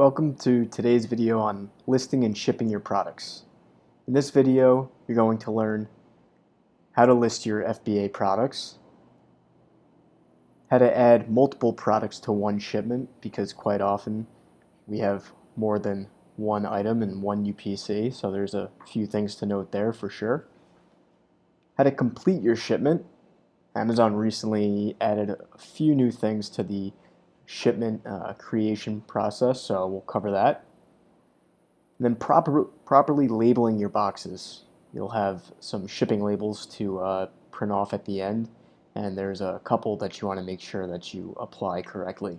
Welcome to today's video on listing and shipping your products. In this video, you're going to learn how to list your FBA products, how to add multiple products to one shipment, because quite often we have more than one item in one UPC, so there's a few things to note there for sure. How to complete your shipment. Amazon recently added a few new things to the shipment creation process, so we'll cover that. And then properly labeling your boxes. You'll have some shipping labels to print off at the end, and there's a couple that you want to make sure that you apply correctly.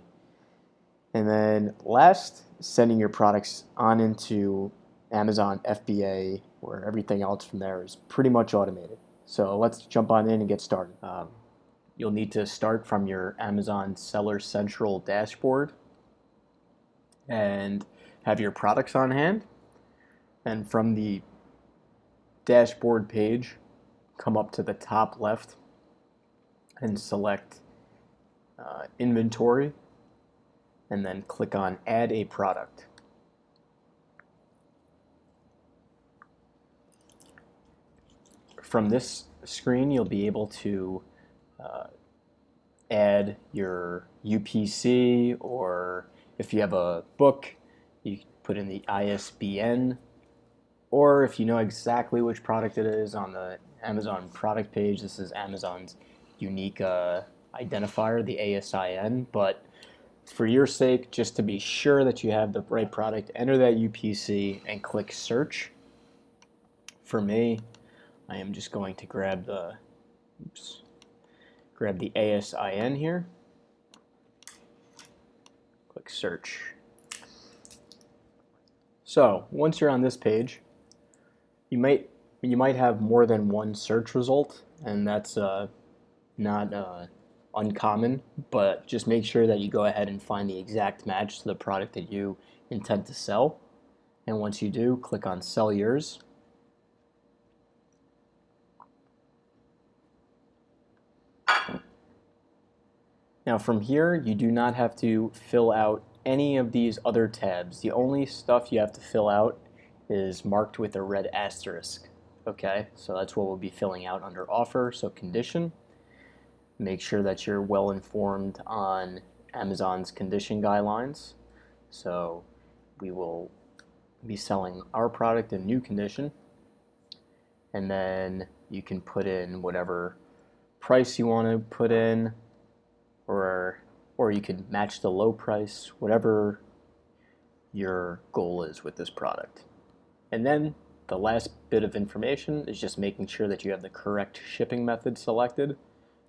And then last, sending your products on into Amazon FBA, where everything else from there is pretty much automated. So let's jump on in and get started. You'll need to start from your Amazon Seller Central dashboard and have your products on hand. And from the dashboard page, come up to the top left and select Inventory, and then click on Add a Product. From this screen, you'll be able to add your UPC, or if you have a book, you put in the ISBN, or if you know exactly which product it is on the Amazon product page, this is Amazon's unique identifier, the ASIN, but for your sake, just to be sure that you have the right product, enter that UPC and click search. For me, I am just going to grab the ASIN here, click search. So once you're on this page, you might have more than one search result, and that's not uncommon, but just make sure that you go ahead and find the exact match to the product that you intend to sell. And once you do, click on Sell Yours. Now from here, you do not have to fill out any of these other tabs. The only stuff you have to fill out is marked with a red asterisk. Okay, so that's what we'll be filling out under offer. So condition, make sure that you're well informed on Amazon's condition guidelines. So we will be selling our product in new condition, and then you can put in whatever price you want to put in, or you could match the low price, whatever your goal is with this product. And then the last bit of information is just making sure that you have the correct shipping method selected.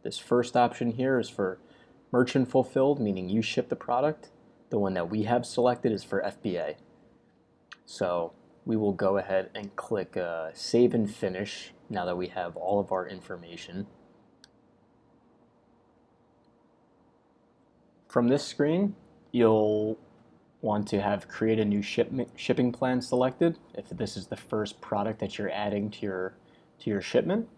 This first option here is for merchant fulfilled, meaning you ship the product. The one that we have selected is for FBA. So we will go ahead and click Save and Finish now that we have all of our information. From this screen, you'll want to have create a new shipping plan selected if this is the first product that you're adding to your shipment.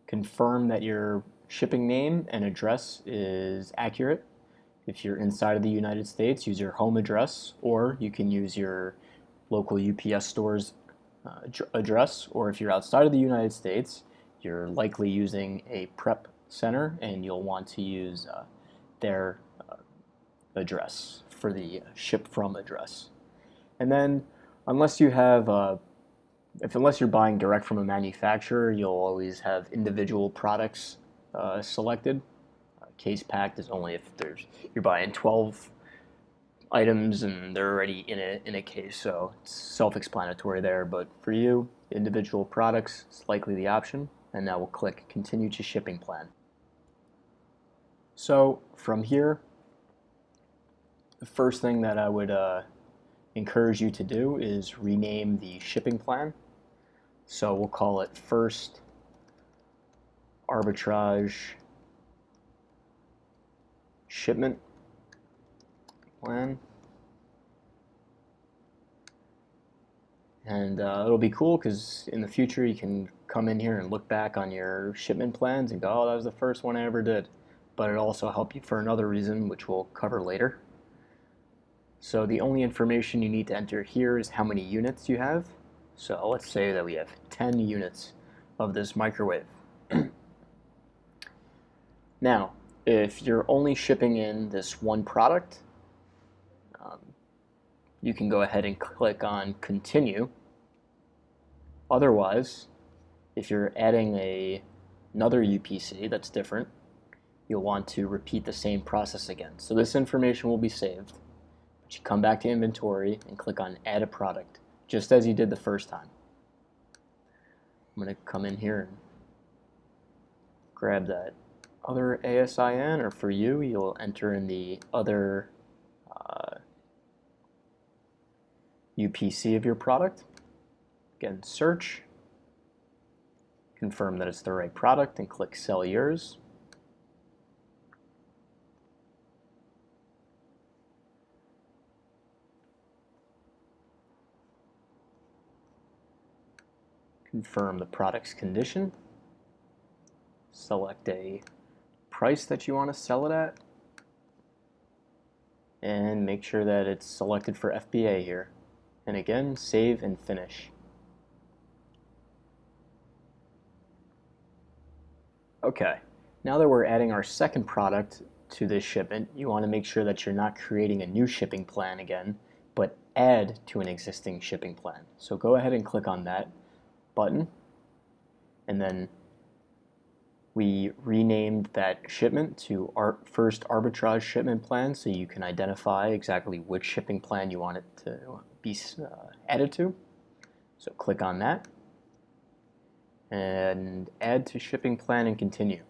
Confirm that your shipping name and address is accurate. If you're inside of the United States, use your home address, or you can use your local UPS store's address, or if you're outside of the United States, you're likely using a prep center and you'll want to use their address for the ship from address. And then unless you're buying direct from a manufacturer, you'll always have individual products selected. Case packed is only if you're buying 12 items and they're already in a case, so it's self-explanatory there. But for you, individual products is likely the option, and now we'll click Continue to Shipping Plan. So from here, the first thing that I would encourage you to do is rename the shipping plan. So we'll call it First Arbitrage Shipment Plan. And it'll be cool because in the future you can come in here and look back on your shipment plans and go, oh, that was the first one I ever did. But it'll also help you for another reason, which we'll cover later. So the only information you need to enter here is how many units you have. So let's say that we have 10 units of this microwave. Now, if you're only shipping in this one product, you can go ahead and click on Continue. Otherwise, if you're adding another UPC that's different, you'll want to repeat the same process again. So this information will be saved. But you come back to Inventory and click on Add a Product, just as you did the first time. I'm going to come in here and grab that other ASIN, or for you, you'll enter in the other UPC of your product. Again, search, confirm that it's the right product, and click Sell Yours. Confirm the product's condition. Select a price that you want to sell it at. And make sure that it's selected for FBA here. And again, save and finish. Okay, now that we're adding our second product to this shipment, you want to make sure that you're not creating a new shipping plan again, but add to an existing shipping plan. So go ahead and click on that button, and then we renamed that shipment to our first arbitrage shipment plan, so you can identify exactly which shipping plan you want it to be added to. So click on that and add to shipping plan and continue.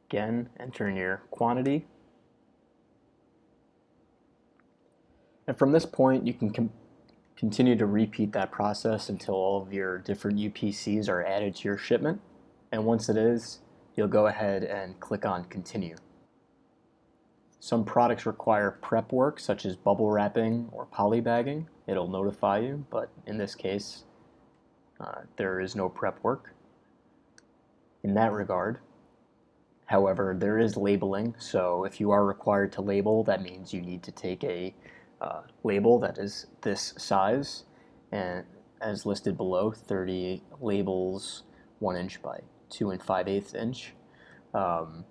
Again, enter in your quantity. And from this point, you can continue to repeat that process until all of your different UPCs are added to your shipment. And once it is, you'll go ahead and click on Continue. Some products require prep work, such as bubble wrapping or polybagging. It'll notify you, but in this case, there is no prep work in that regard. However, there is labeling, so if you are required to label, that means you need to take a label that is this size, and as listed below, 30 labels 1 inch by 2 5/8 inch. And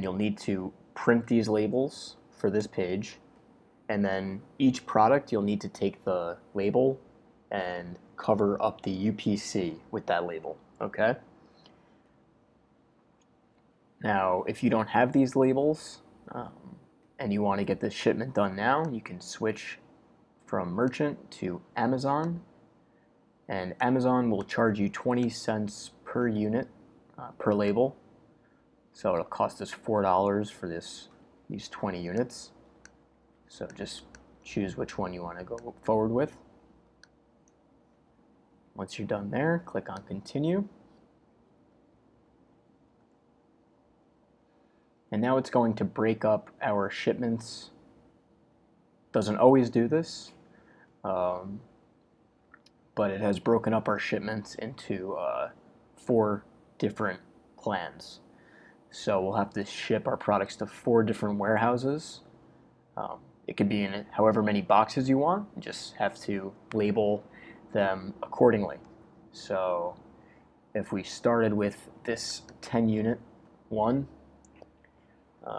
you'll need to print these labels for this page, and then each product you'll need to take the label and cover up the UPC with that label, okay? Now, if you don't have these labels and you want to get this shipment done now, you can switch from Merchant to Amazon, and Amazon will charge you 20 cents per unit per label. So it'll cost us $4 for these 20 units. So just choose which one you want to go forward with. Once you're done there, click on Continue. And now it's going to break up our shipments. Doesn't always do this, but it has broken up our shipments into 4 different plans. So we'll have to ship our products to 4 different warehouses. It could be in however many boxes you want. You just have to label them accordingly. So if we started with this 10 unit one,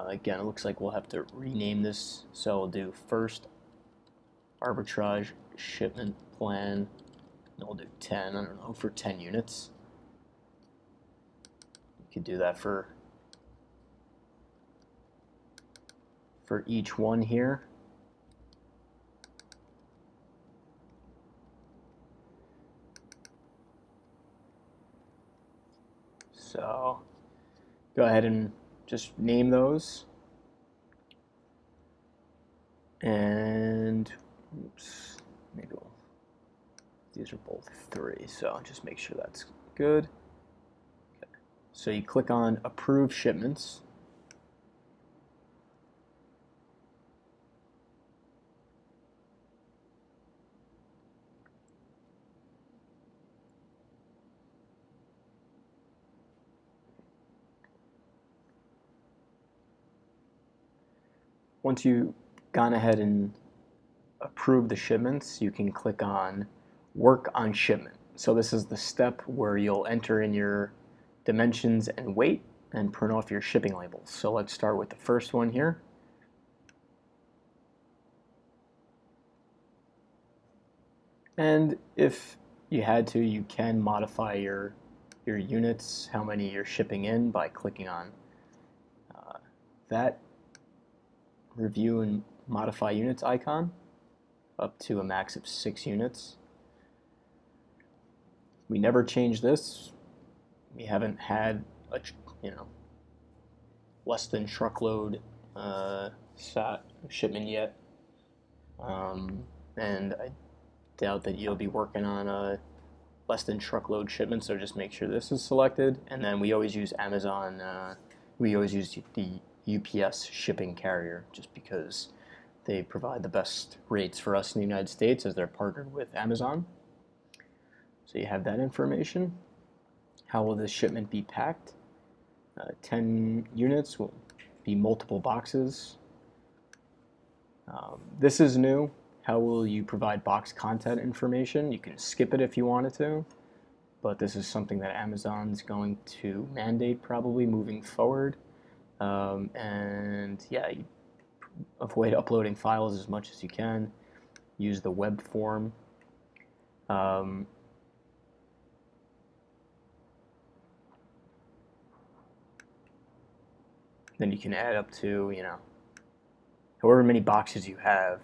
again, it looks like we'll have to rename this. So we'll do first arbitrage shipment plan. And we'll do 10, I don't know, for 10 units. You could do that for each one here. So go ahead and just name those. And oops, maybe these are both 3, so just make sure that's good. Okay. So you click on Approve Shipments. Once you've gone ahead and approved the shipments, you can click on Work on Shipment. So this is the step where you'll enter in your dimensions and weight and print off your shipping labels. So let's start with the first one here. And if you had to, you can modify your units, how many you're shipping in, by clicking on that review and modify units icon up to a max of 6 units. We never change this. We haven't had a less than truckload shipment yet, and I doubt that you'll be working on a less than truckload shipment, so just make sure this is selected. And then we always use Amazon, we always use the UPS shipping carrier just because they provide the best rates for us in the United States as they're partnered with Amazon. So you have that information. How will this shipment be packed? 10 units will be multiple boxes. This is new. How will you provide box content information? You can skip it if you wanted to, but this is something that Amazon's going to mandate probably moving forward. And yeah, you avoid uploading files as much as you can. Use the web form. Then you can add up to, however many boxes you have.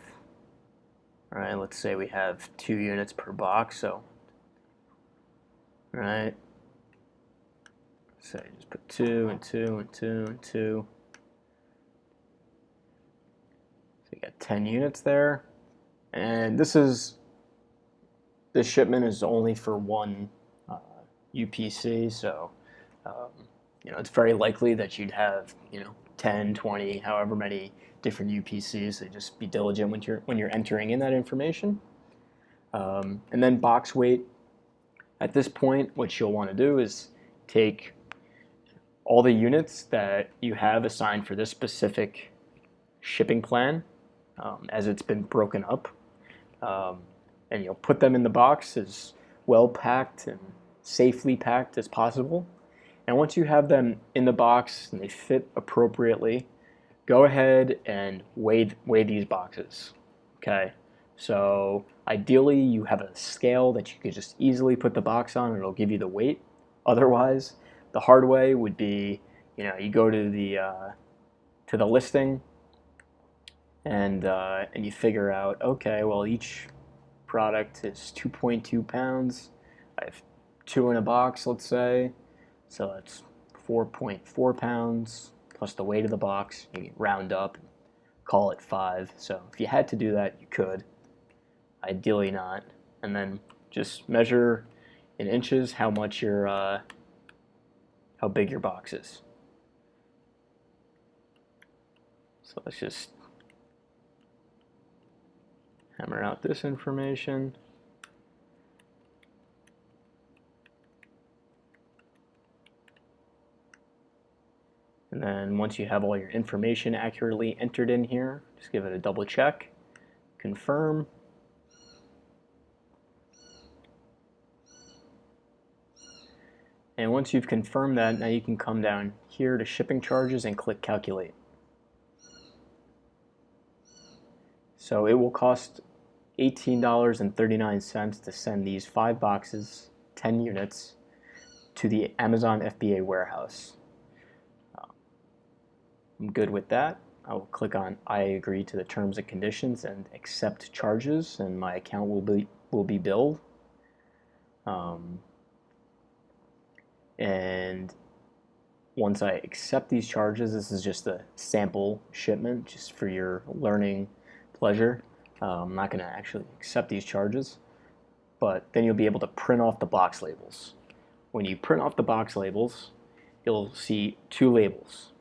All right, let's say we have 2 units per box, so, right, so you just put 2 and 2 and 2 and 2. So you got 10 units there, and this shipment is only for one UPC, so it's very likely that you'd have 10, 20, however many different UPCs. So just be diligent when you're entering in that information. And then box weight. At this point, what you'll want to do is take all the units that you have assigned for this specific shipping plan, as it's been broken up, and you'll put them in the box as well packed and safely packed as possible. And once you have them in the box and they fit appropriately, go ahead and weigh these boxes. Okay, so ideally you have a scale that you could just easily put the box on and it'll give you the weight. Otherwise, the hard way would be, you go to the listing and you figure out, okay, well, each product is 2.2 pounds. I have 2 in a box, let's say. So that's 4.4 pounds plus the weight of the box. You can round up, call it 5. So if you had to do that, you could. Ideally not. And then just measure in inches how much how big your box is. So let's just hammer out this information. And then once you have all your information accurately entered in here, just give it a double check, confirm. And once you've confirmed that, now you can come down here to shipping charges and click calculate. So it will cost $18.39 to send these 5 boxes, 10 units, to the Amazon FBA warehouse. I'm good with that. I will click on I agree to the terms and conditions and accept charges, and my account will be billed. And once I accept these charges, this is just a sample shipment, just for your learning pleasure. I'm not going to actually accept these charges, but then you'll be able to print off the box labels. When you print off the box labels, you'll see 2 labels.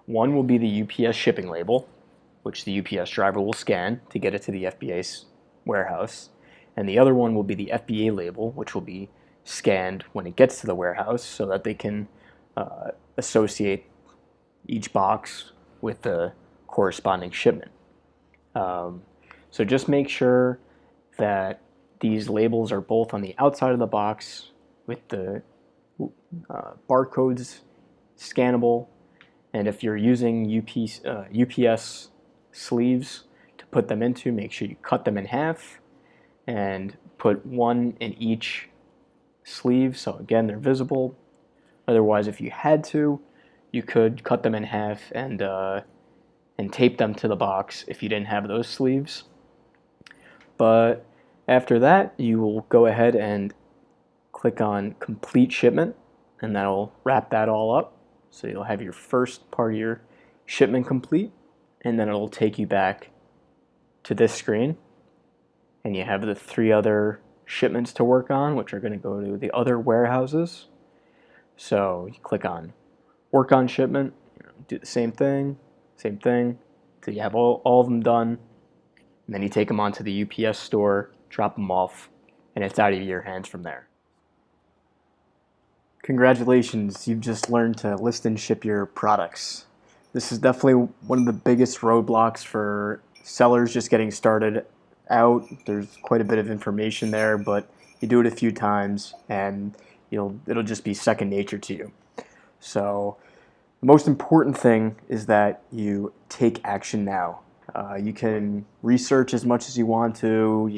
One will be the UPS shipping label, which the UPS driver will scan to get it to the FBA's warehouse. And the other one will be the FBA label, which will be scanned when it gets to the warehouse so that they can associate each box with the corresponding shipment. So just make sure that these labels are both on the outside of the box with the barcodes scannable, and if you're using UPS sleeves to put them into, make sure you cut them in half and put one in each sleeve, so again they're visible. Otherwise, if you had to, you could cut them in half and tape them to the box if you didn't have those sleeves. But after that, you will go ahead and click on complete shipment, and that'll wrap that all up. So you'll have your first part of your shipment complete, and then it'll take you back to this screen, and you have the 3 other shipments to work on, which are going to go to the other warehouses. So you click on work on shipment, do the same thing, so you have all of them done, and then you take them onto the UPS store, drop them off, and it's out of your hands from there. Congratulations, you've just learned to list and ship your products. This is definitely one of the biggest roadblocks for sellers just getting started out. There's quite a bit of information there, but you do it a few times and it'll just be second nature to you. So the most important thing is that you take action now. You can research as much as you want to,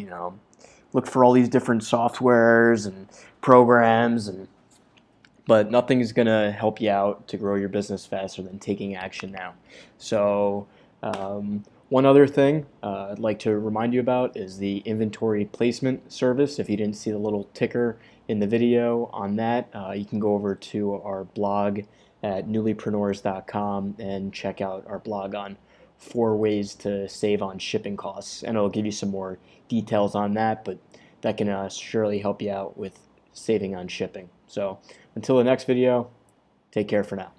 look for all these different softwares and programs, but nothing is going to help you out to grow your business faster than taking action now. So one other thing I'd like to remind you about is the inventory placement service. If you didn't see the little ticker in the video on that, you can go over to our blog at newlypreneurs.com and check out our blog on 4 ways to save on shipping costs, and it'll give you some more details on that, but that can surely help you out with saving on shipping. So until the next video, take care for now.